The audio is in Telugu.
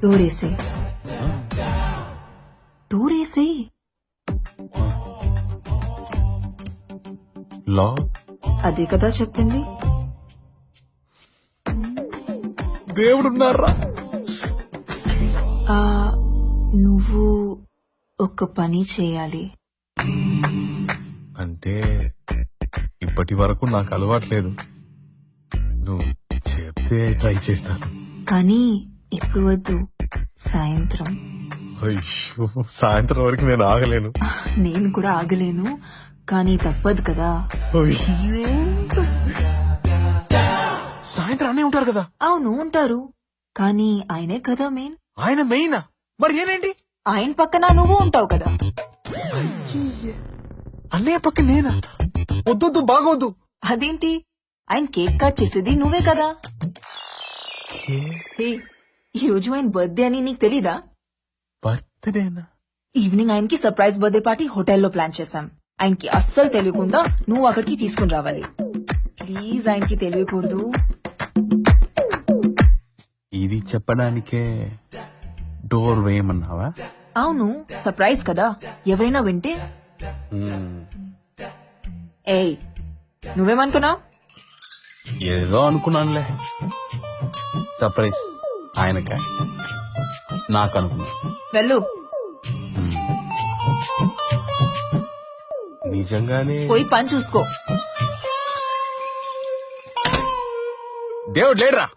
టూరేసే టూరేసే లా అదే కదా చెప్పింది. దేవుడున్నారా? ఆ నువ్వు ఒక పని చేయాలి. అంటే ఇప్పటి వరకు నాకు అలవాట్లేదు. నువ్వు చెప్తే ట్రై చేస్తాను. కానీ ఇప్పుడు వద్దు, సాయంత్రం. అయ్యో, సాయంత్రం వరకు నేను ఆగలేను. నేను కూడా ఆగలేను, కానీ తప్పదు కదా. అయ్యో, సాయంత్రం అన్నీ ఉంటారు కదా. అవును ఉంటారు, కానీ ఆయనే కదా మెయిన్. ఆయన మెయినా? మరి నేనేంటి? ఆయన పక్కన నువ్వు ఉంటావు కదా. అన్నయ్య పక్క నేనా? వద్దొద్దు, బాగోద్దు. అదేంటి, ఆయన కేక్ కట్ చేసేది నువ్వే కదా. హే, ఈ రోజు ఆయన బర్త్డే అని నీకు తెలీదా? బర్త్డేనా? ఈవినింగ్ ఆయనకి సర్ప్రైజ్ బర్త్డే పార్టీ హోటల్లో ప్లాన్ చేశాం. ఆయనకి అస్సలు తెలియకుండా నువ్వు అక్కడికి తీసుకుని రావాలి. ప్లీజ్, ఆయనకి తెలియకూడదు. ఇది చెప్పడానికే డోర్ వేయమన్నావా? అవును, సర్ప్రైజ్ కదా, ఎవరైనా వింటే. ఏయ్, నువ్వేమనుకున్నావు? ఏదో అనుకున్నానులే. సర్ప్రైజ్ ఆయనకే, నాకు అనుకున్నా. వెళ్ళు, నిజంగానే పోయి పని చూసుకో. దేవుడు లేడురా.